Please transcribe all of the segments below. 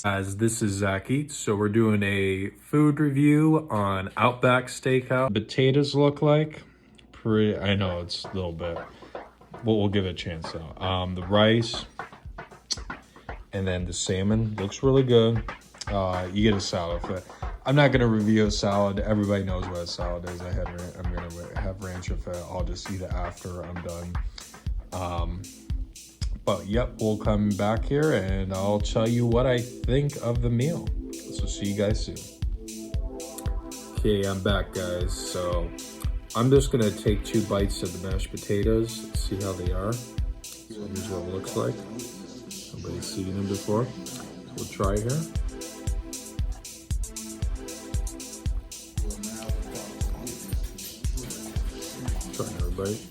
Guys, this is Zach Eatz. So we're doing a food review on Outback Steakhouse. Potatoes look like pretty. I know it's a little bit, but we'll give it a chance though. The rice and then the salmon looks really good. You get a salad with it. I'm not gonna review a salad. Everybody knows what a salad is. I'm gonna have ranch with it. I'll just eat it after I'm done. But yep, we'll come back here and I'll tell you what I think of the meal. So see you guys soon. Okay, I'm back, guys. So I'm just gonna take 2 bites of the mashed potatoes, see how they are. So here's what it looks like. Nobody's seen them before. So we'll try here. Try another bite.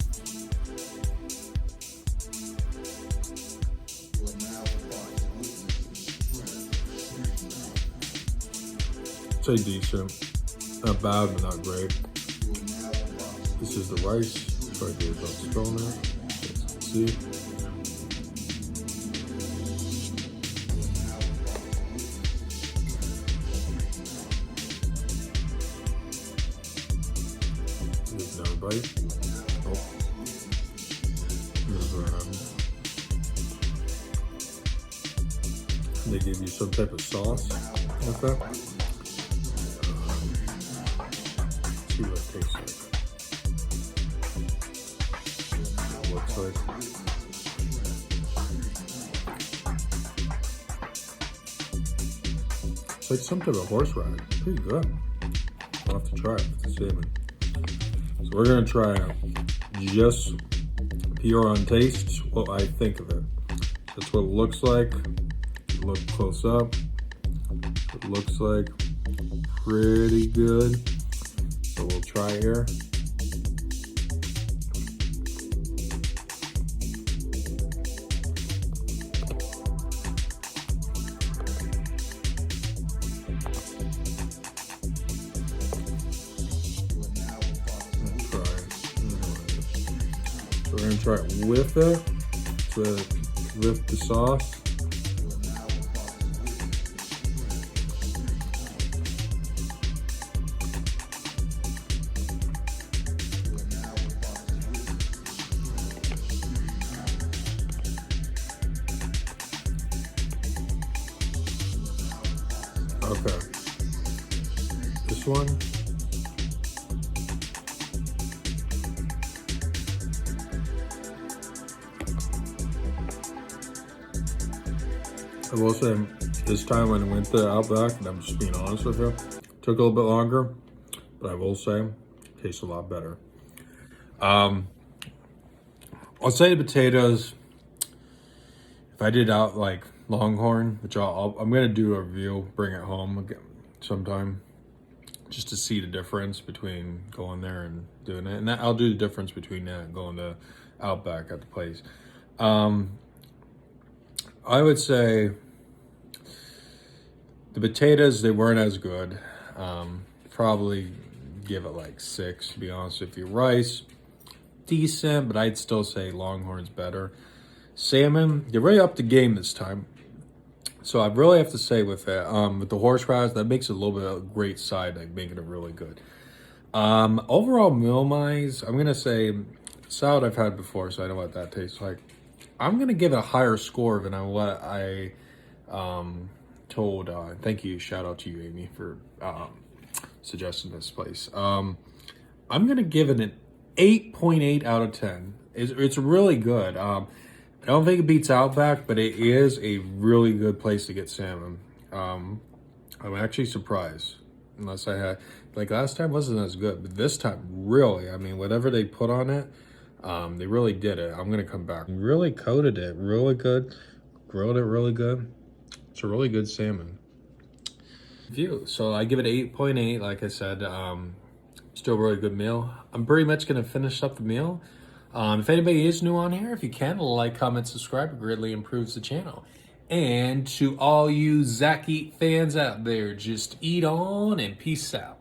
Say decent, not bad, but not great. This is the rice. Try to get about spoon there. See. Here's another bite. Oh. They give you some type of sauce with that. See what it tastes like. Looks like. It's like some type of horseradish. Pretty good. I'll have to try it with the salmon. So we're gonna try it just pure on taste, what I think of it. That's what it looks like. Look close up. It looks like pretty good. So we'll try here. So we're gonna try it with it, with the sauce. Okay, this one. I will say, this time when I went to Outback, and I'm just being honest with you, took a little bit longer, but I will say, it tastes a lot better. I'll say the potatoes, if I did out like Longhorn, which I'm gonna do a review, bring it home sometime, just to see the difference between going there and doing it. And I'll do the difference between that and going to Outback at the place. I would say the potatoes, they weren't as good. Probably give it like 6, to be honest with you. Rice, decent, but I'd still say Longhorn's better. Salmon, they're really up the game this time. So I really have to say with it, with the horseradish, that makes it a little bit of a great side, like making it really good. Overall meal-wise, I'm gonna say salad I've had before, so I know what that tastes like. I'm gonna give it a higher score than what I told. Thank you, shout out to you, Amy, for suggesting this place. I'm gonna give it an 8.8 out of 10. It's really good. I don't think it beats Outback, but it is a really good place to get salmon. I'm actually surprised. Unless I had, like last time wasn't as good, but this time really, I mean, whatever they put on it, they really did it. I'm gonna come back. Really coated it, really good. Grilled it really good. It's a really good salmon. So I give it 8.8, like I said. Still a really good meal. I'm pretty much gonna finish up the meal. If anybody is new on here, if you can, like, comment, subscribe. It greatly improves the channel. And to all you Zach Eat fans out there, just eat on and peace out.